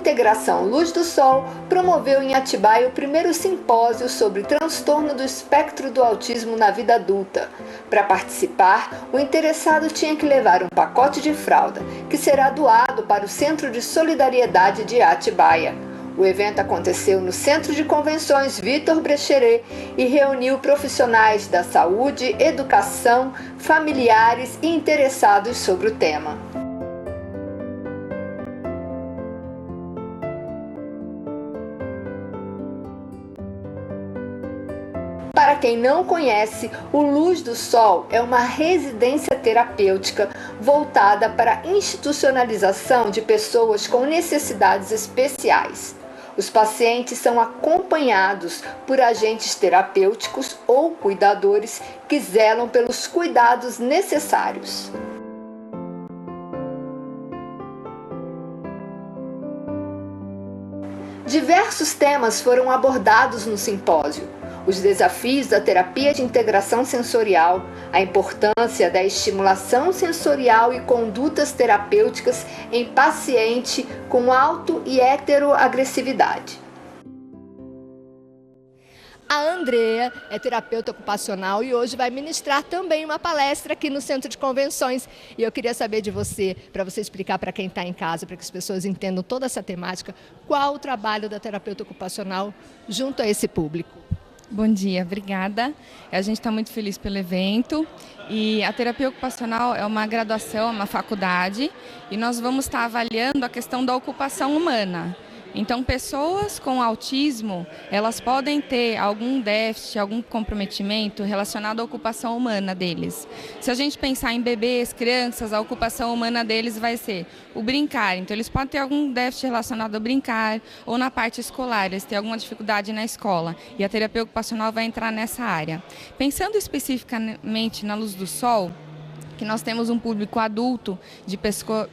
Integração Luz do Sol promoveu em Atibaia o primeiro simpósio sobre transtorno do espectro do autismo na vida adulta. Para participar, o interessado tinha que levar um pacote de fralda, que será doado para o Centro de Solidariedade de Atibaia. O evento aconteceu no Centro de Convenções Vitor Brecheret e reuniu profissionais da saúde, educação, familiares e interessados sobre o tema. Para quem não conhece, o Luz do Sol é uma residência terapêutica voltada para a institucionalização de pessoas com necessidades especiais. Os pacientes são acompanhados por agentes terapêuticos ou cuidadores que zelam pelos cuidados necessários. Diversos temas foram abordados no simpósio. Os desafios da terapia de integração sensorial, a importância da estimulação sensorial e condutas terapêuticas em paciente com auto- e heteroagressividade. A Andrea é terapeuta ocupacional e hoje vai ministrar também uma palestra aqui no Centro de Convenções. E eu queria saber de você, para você explicar para quem está em casa, para que as pessoas entendam toda essa temática, qual o trabalho da terapeuta ocupacional junto a esse público. Bom dia, obrigada. A gente está muito feliz pelo evento e a terapia ocupacional é uma graduação, é uma faculdade e nós vamos estar avaliando a questão da ocupação humana. Então, pessoas com autismo, elas podem ter algum déficit, algum comprometimento relacionado à ocupação humana deles. Se a gente pensar em bebês, crianças, a ocupação humana deles vai ser o brincar. Então, eles podem ter algum déficit relacionado ao brincar ou na parte escolar, eles têm alguma dificuldade na escola. E a terapia ocupacional vai entrar nessa área. Pensando especificamente na Luz do Sol, que nós temos um público adulto de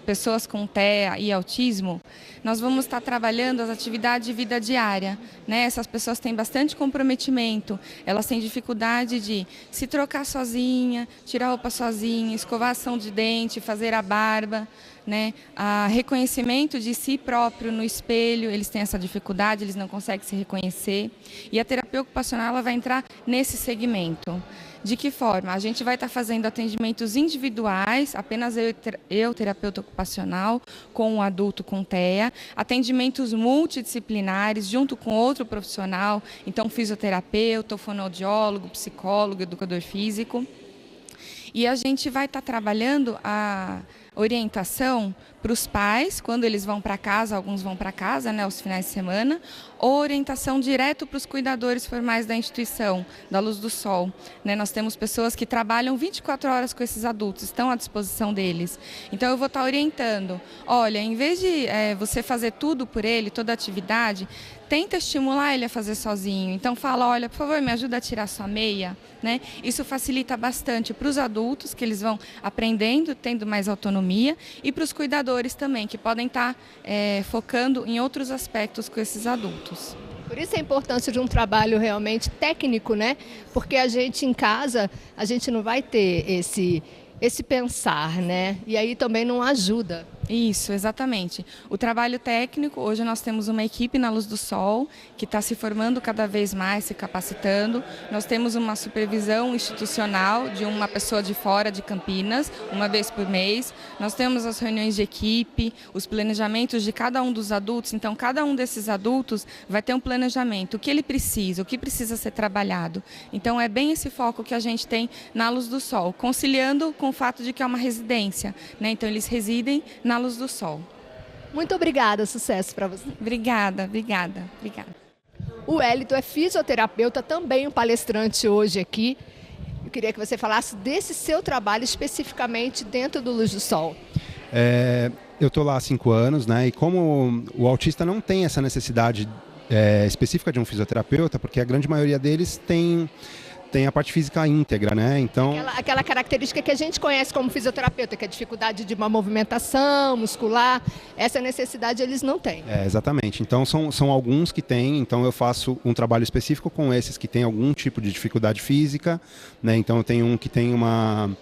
pessoas com TEA e autismo, nós vamos estar trabalhando as atividades de vida diária, né? Essas pessoas têm bastante comprometimento, elas têm dificuldade de se trocar sozinha, tirar roupa sozinha, escovação de dente, fazer a barba, né? A reconhecimento de si próprio no espelho, eles têm essa dificuldade, eles não conseguem se reconhecer. E a terapia ocupacional ela vai entrar nesse segmento. De que forma? A gente vai estar fazendo atendimentos individuais, apenas eu terapeuta ocupacional, com um adulto com TEA, atendimentos multidisciplinares junto com outro profissional, então fisioterapeuta, fonoaudiólogo, psicólogo, educador físico. E a gente vai estar trabalhando a orientação para os pais, quando eles vão para casa, alguns vão para casa, né, aos finais de semana, ou orientação direto para os cuidadores formais da instituição, da Luz do Sol. Né, nós temos pessoas que trabalham 24 horas com esses adultos, estão à disposição deles. Então eu vou estar orientando, olha, em vez de você fazer tudo por ele, toda a atividade, tenta estimular ele a fazer sozinho. Então fala, olha, por favor, me ajuda a tirar sua meia. Né? Isso facilita bastante para os adultos, que eles vão aprendendo, tendo mais autonomia, e para os cuidadores também, que podem estar focando em outros aspectos com esses adultos. Por isso a importância de um trabalho realmente técnico, né? Porque a gente em casa, a gente não vai ter esse pensar, né? E aí também não ajuda. Isso, exatamente. O trabalho técnico, hoje nós temos uma equipe na Luz do Sol que está se formando cada vez mais, se capacitando. Nós temos uma supervisão institucional de uma pessoa de fora de Campinas, uma vez por mês. Nós temos as reuniões de equipe, os planejamentos de cada um dos adultos. Então, cada um desses adultos vai ter um planejamento, o que ele precisa, o que precisa ser trabalhado. Então, é bem esse foco que a gente tem na Luz do Sol, conciliando com o fato de que é uma residência, né? Então, eles residem na Luz do Sol. Muito obrigada, sucesso para você. Obrigada. O Wellington é fisioterapeuta, também um palestrante hoje aqui. Eu queria que você falasse desse seu trabalho especificamente dentro do Luz do Sol. Eu estou lá há 5 anos, né? E como o autista não tem essa necessidade específica de um fisioterapeuta, porque a grande maioria deles tem a parte física íntegra, né? Então, aquela característica que a gente conhece como fisioterapeuta, que é a dificuldade de uma movimentação muscular, essa necessidade eles não têm. Exatamente. Então, são alguns que têm, então eu faço um trabalho específico com esses que têm algum tipo de dificuldade física, né? Então, eu tenho um que tem uma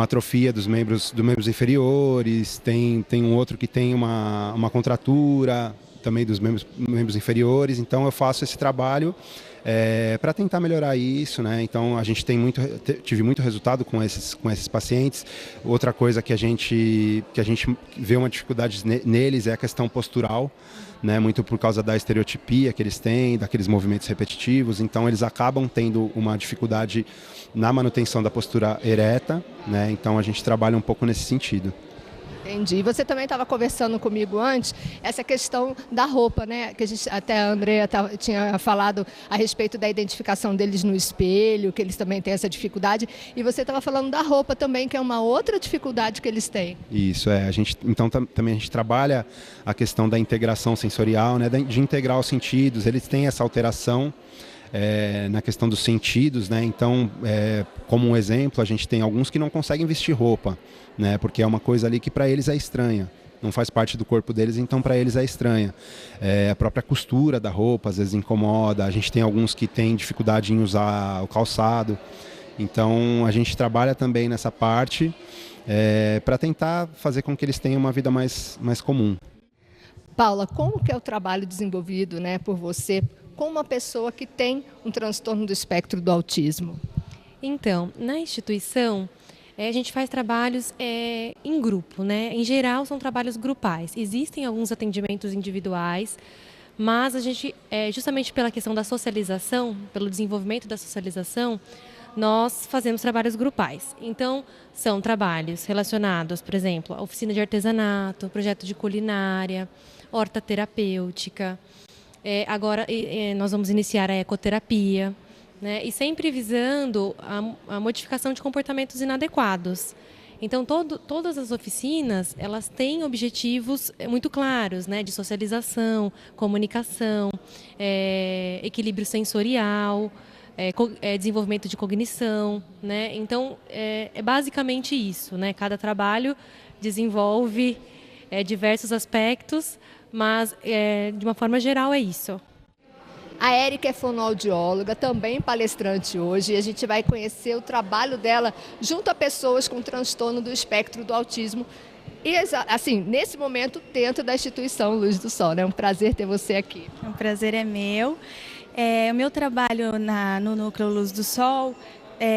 atrofia dos membros inferiores, tem um outro que tem uma contratura, também dos membros inferiores. Então eu faço esse trabalho para tentar melhorar isso, né? Então a gente tive muito resultado com esses pacientes. Outra coisa que a gente vê uma dificuldade neles é a questão postural, né? Muito por causa da estereotipia que eles têm, daqueles movimentos repetitivos. Então eles acabam tendo uma dificuldade na manutenção da postura ereta, né? Então a gente trabalha um pouco nesse sentido. Entendi. Você também estava conversando comigo antes, essa questão da roupa, né? Que até a Andrea tinha falado a respeito da identificação deles no espelho, que eles também têm essa dificuldade. E você estava falando da roupa também, que é uma outra dificuldade que eles têm. Isso, também a gente trabalha a questão da integração sensorial, né? De integrar os sentidos. Eles têm essa alteração na questão dos sentidos, né? Então, como um exemplo, a gente tem alguns que não conseguem vestir roupa, né? Porque é uma coisa ali que para eles é estranha, não faz parte do corpo deles, então para eles é estranha. A própria costura da roupa às vezes incomoda, a gente tem alguns que têm dificuldade em usar o calçado, então a gente trabalha também nessa parte para tentar fazer com que eles tenham uma vida mais comum. Paula, como que é o trabalho desenvolvido, né, por você com uma pessoa que tem um transtorno do espectro do autismo? Então, na instituição, a gente faz trabalhos em grupo, né? Em geral, são trabalhos grupais. Existem alguns atendimentos individuais, mas a gente, justamente pela questão da socialização, pelo desenvolvimento da socialização, nós fazemos trabalhos grupais. Então, são trabalhos relacionados, por exemplo, à oficina de artesanato, projeto de culinária, horta terapêutica. Agora, nós vamos iniciar a ecoterapia, né? E sempre visando a modificação de comportamentos inadequados. Então, todas as oficinas, elas têm objetivos muito claros, né? De socialização, comunicação, equilíbrio sensorial, desenvolvimento de cognição, né? Então, é basicamente isso, né? Cada trabalho desenvolve diversos aspectos, mas, de uma forma geral, é isso. A Érica é fonoaudióloga, também palestrante hoje, e a gente vai conhecer o trabalho dela junto a pessoas com transtorno do espectro do autismo. E, assim, nesse momento, dentro da instituição Luz do Sol, né? É um prazer ter você aqui. O prazer é meu. O meu trabalho no Núcleo Luz do Sol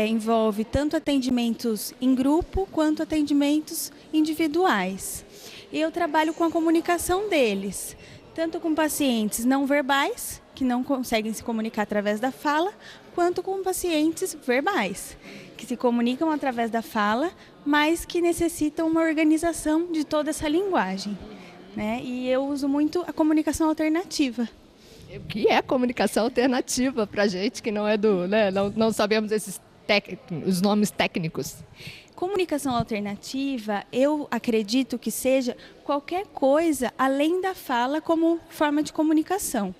envolve tanto atendimentos em grupo quanto atendimentos individuais. E eu trabalho com a comunicação deles, tanto com pacientes não verbais, que não conseguem se comunicar através da fala, quanto com pacientes verbais, que se comunicam através da fala, mas que necessitam uma organização de toda essa linguagem, né? E eu uso muito a comunicação alternativa. O que é comunicação alternativa para a gente que não é né? Não sabemos os nomes técnicos? Comunicação alternativa, eu acredito que seja qualquer coisa além da fala como forma de comunicação.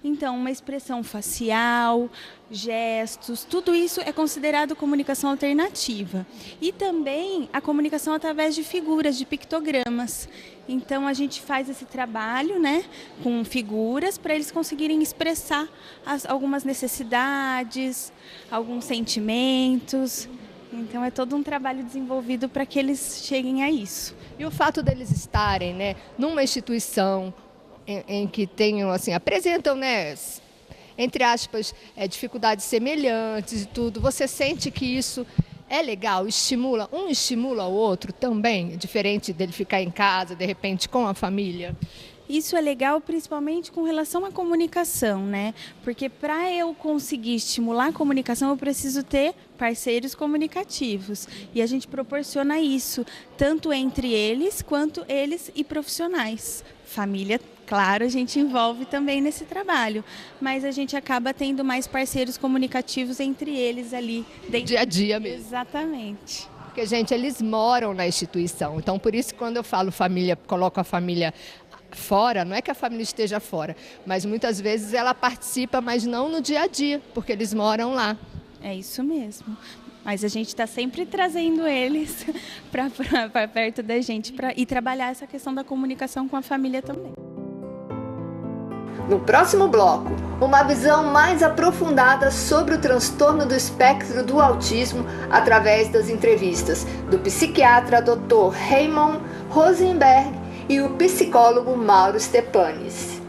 Então, uma expressão facial, gestos, tudo isso é considerado comunicação alternativa. E também a comunicação através de figuras, de pictogramas. Então, a gente faz esse trabalho, né, com figuras para eles conseguirem expressar algumas necessidades, alguns sentimentos. Então, é todo um trabalho desenvolvido para que eles cheguem a isso. E o fato deles estarem, né, numa instituição em que tenham, assim, apresentam, né, entre aspas, dificuldades semelhantes e tudo, você sente que isso é legal, estimula o outro também, diferente dele ficar em casa, de repente, com a família? Isso é legal principalmente com relação à comunicação, né? Porque para eu conseguir estimular a comunicação, eu preciso ter parceiros comunicativos. E a gente proporciona isso, tanto entre eles, quanto eles e profissionais. Família, claro, a gente envolve também nesse trabalho, mas a gente acaba tendo mais parceiros comunicativos entre eles ali. Dia a dia mesmo. Exatamente. Porque, gente, eles moram na instituição. Então, por isso, quando eu falo família, coloco a família fora, não é que a família esteja fora, mas muitas vezes ela participa, mas não no dia a dia, porque eles moram lá. É isso mesmo. Mas a gente está sempre trazendo eles para perto da gente e trabalhar essa questão da comunicação com a família também. No próximo bloco, uma visão mais aprofundada sobre o transtorno do espectro do autismo através das entrevistas do psiquiatra Dr. Raymond Rosenberg e o psicólogo Mauro Stepanes.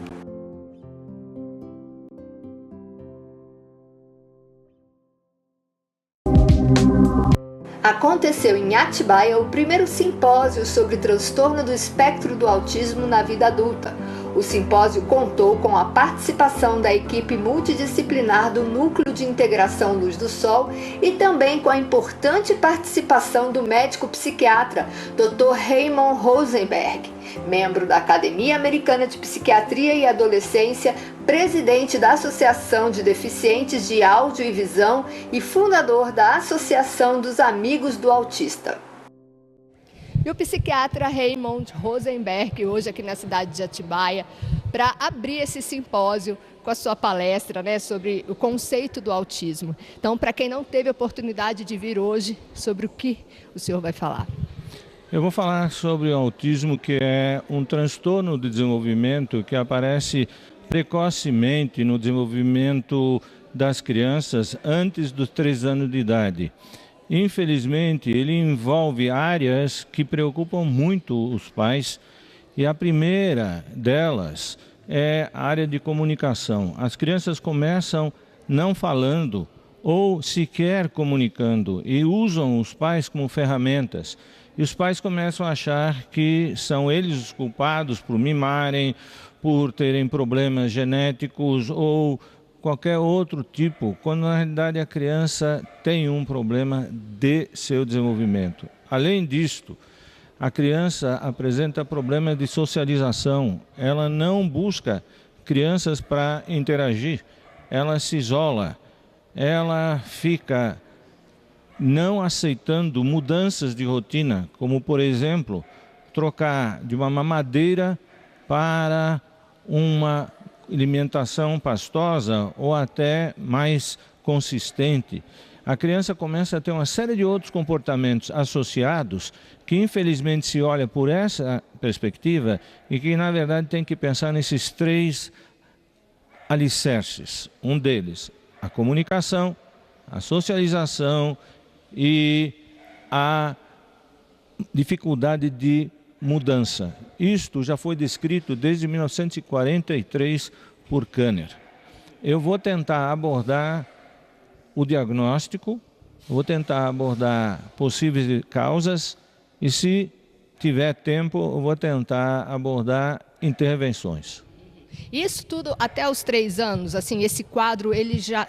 Aconteceu em Atibaia o primeiro simpósio sobre transtorno do espectro do autismo na vida adulta. O simpósio contou com a participação da equipe multidisciplinar do Núcleo de Integração Luz do Sol e também com a importante participação do médico psiquiatra Dr. Raymond Rosenberg, membro da Academia Americana de Psiquiatria e Adolescência, presidente da Associação de Deficientes de Áudio e Visão e fundador da Associação dos Amigos do Autista. E o psiquiatra Raymond Rosenberg, hoje aqui na cidade de Atibaia, para abrir esse simpósio com a sua palestra, né, sobre o conceito do autismo. Então, para quem não teve a oportunidade de vir hoje, sobre o que o senhor vai falar? Eu vou falar sobre o autismo, que é um transtorno de desenvolvimento que aparece precocemente no desenvolvimento das crianças antes dos 3 anos de idade. Infelizmente, ele envolve áreas que preocupam muito os pais e a primeira delas é a área de comunicação. As crianças começam não falando ou sequer comunicando e usam os pais como ferramentas. E os pais começam a achar que são eles os culpados por mimarem, por terem problemas genéticos ou qualquer outro tipo, quando na realidade a criança tem um problema de seu desenvolvimento. Além disto, a criança apresenta problemas de socialização. Ela não busca crianças para interagir, ela se isola, ela fica não aceitando mudanças de rotina, como por exemplo, trocar de uma mamadeira para uma alimentação pastosa ou até mais consistente. A criança começa a ter uma série de outros comportamentos associados que infelizmente se olha por essa perspectiva e que na verdade tem que pensar nesses 3 alicerces. Um deles, a comunicação, a socialização e a dificuldade de mudança. Isto já foi descrito desde 1943 por Kanner. Eu vou tentar abordar o diagnóstico, vou tentar abordar possíveis causas e, se tiver tempo, eu vou tentar abordar intervenções. Isso tudo até os 3 anos, assim, esse quadro ele já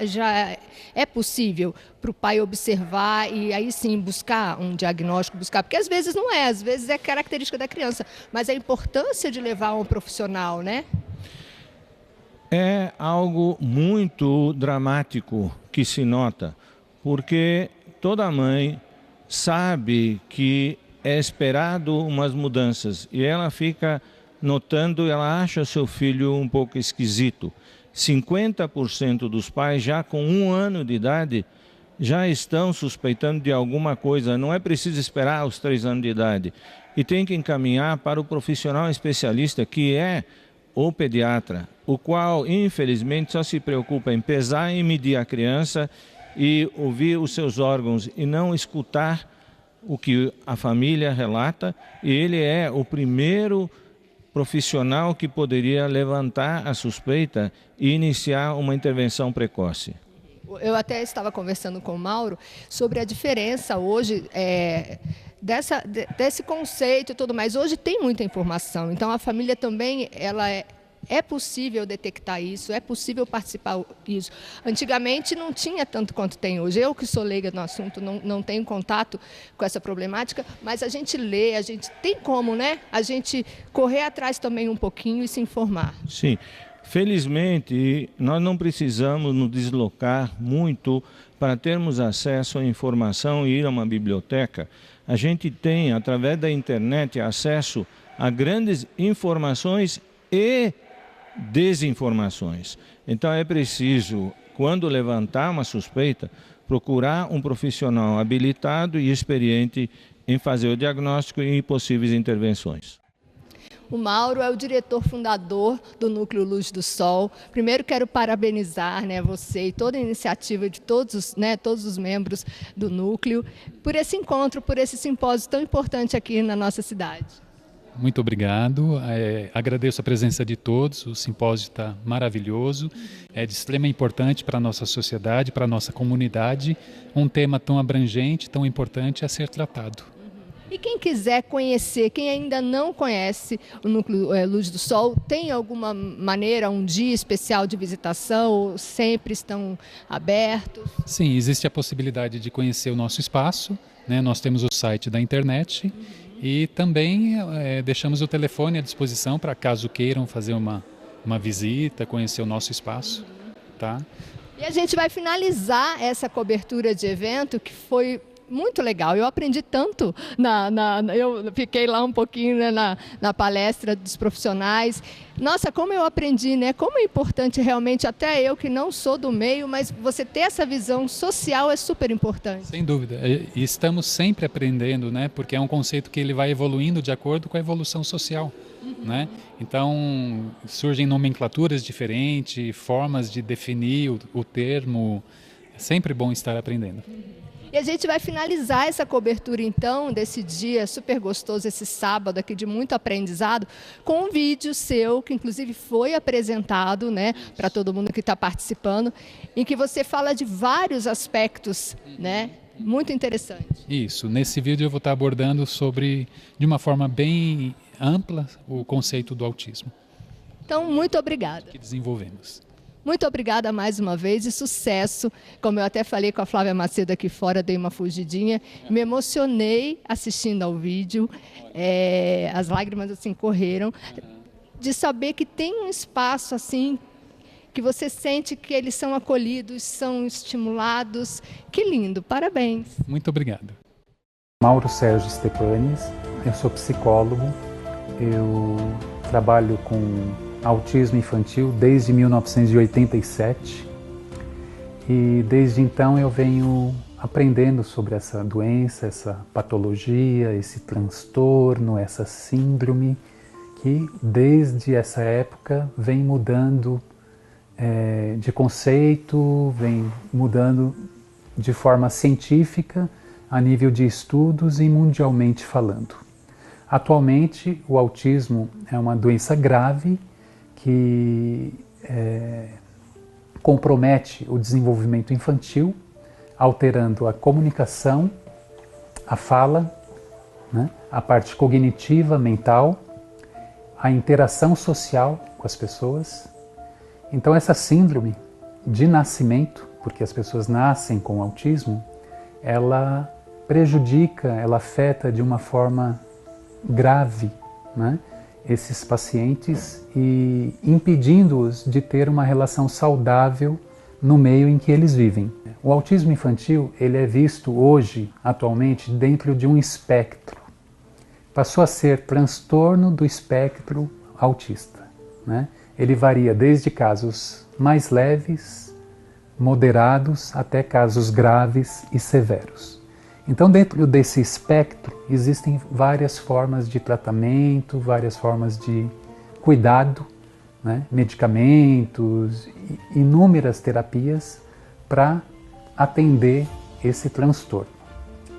é possível para o pai observar e aí sim buscar um diagnóstico, porque às vezes não é, às vezes é característica da criança, mas a importância de levar um profissional, né? É algo muito dramático que se nota, porque toda mãe sabe que é esperado umas mudanças e ela fica notando, ela acha seu filho um pouco esquisito. 50% dos pais já com 1 ano de idade já estão suspeitando de alguma coisa. Não é preciso esperar os 3 anos de idade. E tem que encaminhar para o profissional especialista, que é o pediatra, o qual infelizmente só se preocupa em pesar e medir a criança e ouvir os seus órgãos e não escutar o que a família relata. E ele é o primeiro profissional que poderia levantar a suspeita e iniciar uma intervenção precoce. Eu até estava conversando com o Mauro sobre a diferença hoje desse conceito e tudo mais. Hoje tem muita informação, então a família também é possível detectar isso, é possível participar disso. Antigamente não tinha tanto quanto tem hoje. Eu que sou leiga no assunto, não tenho contato com essa problemática, mas a gente lê, a gente tem como, né? A gente correr atrás também um pouquinho e se informar. Sim, felizmente nós não precisamos nos deslocar muito para termos acesso à informação e ir a uma biblioteca. A gente tem, através da internet, acesso a grandes informações e desinformações. Então é preciso, quando levantar uma suspeita, procurar um profissional habilitado e experiente em fazer o diagnóstico e possíveis intervenções. O Mauro é o diretor fundador do Núcleo Luz do Sol. Primeiro quero parabenizar, né, você e toda a iniciativa de todos os membros do Núcleo por esse encontro, por esse simpósio tão importante aqui na nossa cidade. Muito obrigado. Agradeço a presença de todos. O simpósio está maravilhoso. É de extrema importância para a nossa sociedade, para a nossa comunidade. Um tema tão abrangente, tão importante a ser tratado. E quem quiser conhecer, quem ainda não conhece o Núcleo Luz do Sol, tem alguma maneira, um dia especial de visitação, ou sempre estão abertos? Sim, existe a possibilidade de conhecer o nosso espaço, né? Nós temos o site da internet e também deixamos o telefone à disposição para caso queiram fazer uma visita, conhecer o nosso espaço. Tá? E a gente vai finalizar essa cobertura de evento que foi muito legal. Eu aprendi tanto, eu fiquei lá um pouquinho, né, na palestra dos profissionais. Nossa, como eu aprendi, né? Como é importante realmente, até eu que não sou do meio, mas você ter essa visão social é super importante. Sem dúvida. E estamos sempre aprendendo, né? Porque é um conceito que ele vai evoluindo de acordo com a evolução social. Né? Então, surgem nomenclaturas diferentes, formas de definir o termo. É sempre bom estar aprendendo. E a gente vai finalizar essa cobertura, então, desse dia super gostoso, esse sábado aqui de muito aprendizado, com um vídeo seu, que inclusive foi apresentado, né, para todo mundo que está participando, em que você fala de vários aspectos, né, muito interessante. Isso, nesse vídeo eu vou estar abordando de uma forma bem ampla, o conceito do autismo. Então, muito obrigada. Que desenvolvemos. Muito obrigada mais uma vez e sucesso. Como eu até falei com a Flávia Macedo aqui fora, dei uma fugidinha. Me emocionei assistindo ao vídeo. As lágrimas assim correram. De saber que tem um espaço assim, que você sente que eles são acolhidos, são estimulados. Que lindo, parabéns. Muito obrigado. Mauro Sérgio Stepanes, eu sou psicólogo. Eu trabalho com autismo infantil desde 1987 e desde então eu venho aprendendo sobre essa doença, essa patologia, esse transtorno, essa síndrome que desde essa época vem mudando de conceito, vem mudando de forma científica a nível de estudos e mundialmente falando. Atualmente o autismo é uma doença grave que compromete o desenvolvimento infantil, alterando a comunicação, a fala, né, a parte cognitiva, mental, a interação social com as pessoas. Então essa síndrome de nascimento, porque as pessoas nascem com autismo, ela prejudica, ela afeta de uma forma grave, né, esses pacientes e impedindo-os de ter uma relação saudável no meio em que eles vivem. O autismo infantil ele é visto hoje, atualmente, dentro de um espectro. Passou a ser transtorno do espectro autista, né? Ele varia desde casos mais leves, moderados, até casos graves e severos. Então, dentro desse espectro, existem várias formas de tratamento, várias formas de cuidado, né? Medicamentos, inúmeras terapias para atender esse transtorno.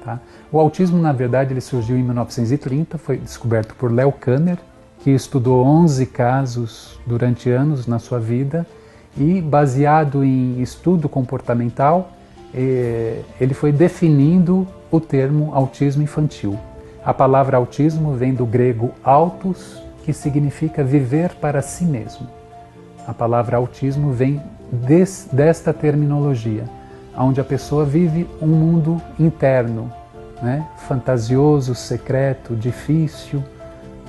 Tá? O autismo, na verdade, ele surgiu em 1930, foi descoberto por Leo Kanner, que estudou 11 casos durante anos na sua vida e, baseado em estudo comportamental, ele foi definindo o termo autismo infantil. A palavra autismo vem do grego autos, que significa viver para si mesmo. A palavra autismo vem desta terminologia, onde a pessoa vive um mundo interno, né? Fantasioso, secreto, difícil,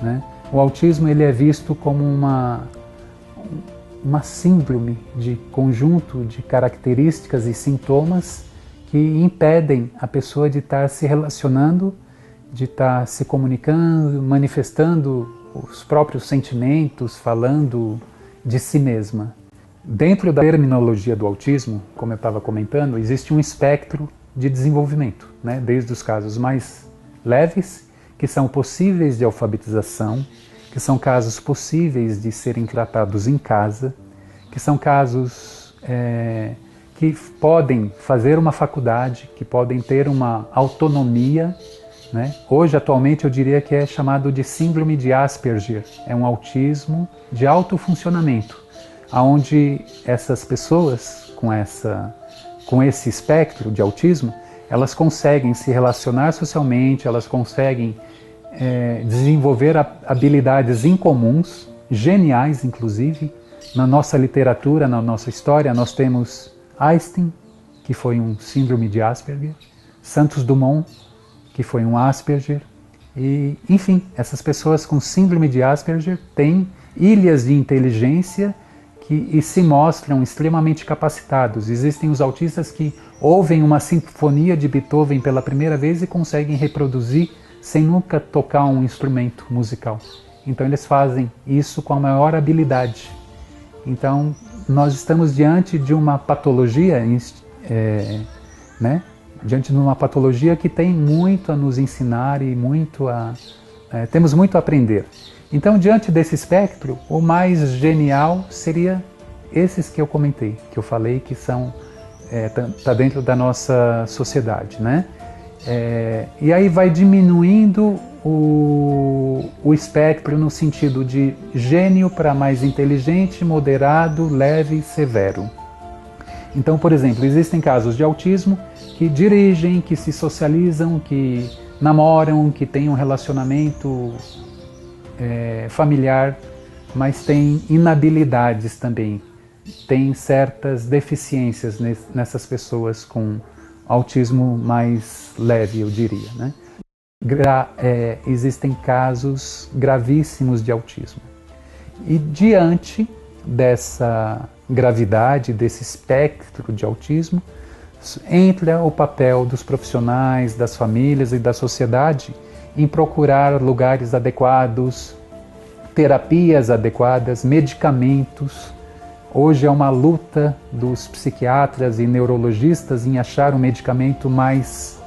né? O autismo ele é visto como uma síndrome de conjunto de características e sintomas que impedem a pessoa de estar se relacionando, de estar se comunicando, manifestando os próprios sentimentos, falando de si mesma. Dentro da terminologia do autismo, como eu estava comentando, existe um espectro de desenvolvimento, né? Desde os casos mais leves, que são possíveis de alfabetização, que são casos possíveis de serem tratados em casa, que são casos que podem fazer uma faculdade, que podem ter uma autonomia né? Hoje, atualmente, eu diria que é chamado de síndrome de Asperger. É um autismo de alto funcionamento, onde essas pessoas com esse espectro de autismo, elas conseguem se relacionar socialmente, elas conseguem desenvolver habilidades incomuns, geniais inclusive. Na nossa literatura, na nossa história, nós temos Einstein, que foi um síndrome de Asperger, Santos Dumont, que foi um Asperger, e, enfim, essas pessoas com síndrome de Asperger têm ilhas de inteligência e se mostram extremamente capacitados. Existem os autistas que ouvem uma sinfonia de Beethoven pela primeira vez e conseguem reproduzir sem nunca tocar um instrumento musical. Então eles fazem isso com a maior habilidade. Então nós estamos diante de uma patologia, diante de uma patologia que tem muito a nos ensinar e temos muito a aprender. Então, diante desse espectro, o mais genial seria esses que eu comentei, que eu falei que tá dentro da nossa sociedade, né? E aí vai diminuindo o espectro no sentido de gênio para mais inteligente, moderado, leve e severo. Então, por exemplo, existem casos de autismo que dirigem, que se socializam, que namoram, que têm um relacionamento familiar, mas têm inabilidades também, tem certas deficiências nessas pessoas com autismo mais leve, eu diria, né? Existem casos gravíssimos de autismo. E diante dessa gravidade, desse espectro de autismo, entra o papel dos profissionais, das famílias e da sociedade em procurar lugares adequados, terapias adequadas, medicamentos. Hoje é uma luta dos psiquiatras e neurologistas em achar um medicamento mais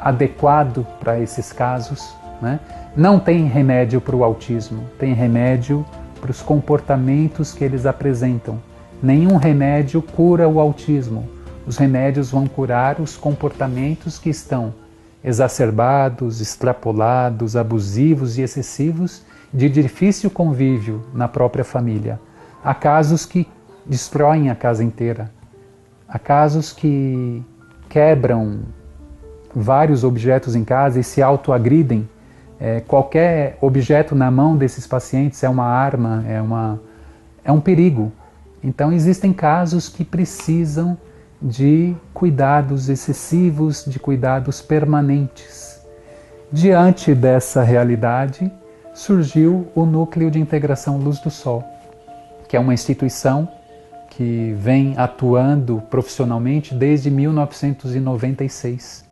adequado para esses casos, né? Não tem remédio para o autismo, tem remédio para os comportamentos que eles apresentam. Nenhum remédio cura o autismo. Os remédios vão curar os comportamentos que estão exacerbados, extrapolados, abusivos e excessivos, de difícil convívio na própria família. Há casos que destroem a casa inteira. Há casos que quebram vários objetos em casa e se autoagridem. Qualquer objeto na mão desses pacientes é uma arma, é um perigo. Então existem casos que precisam de cuidados excessivos, de cuidados permanentes. Diante dessa realidade, surgiu o Núcleo de Integração Luz do Sol, que é uma instituição que vem atuando profissionalmente desde 1996.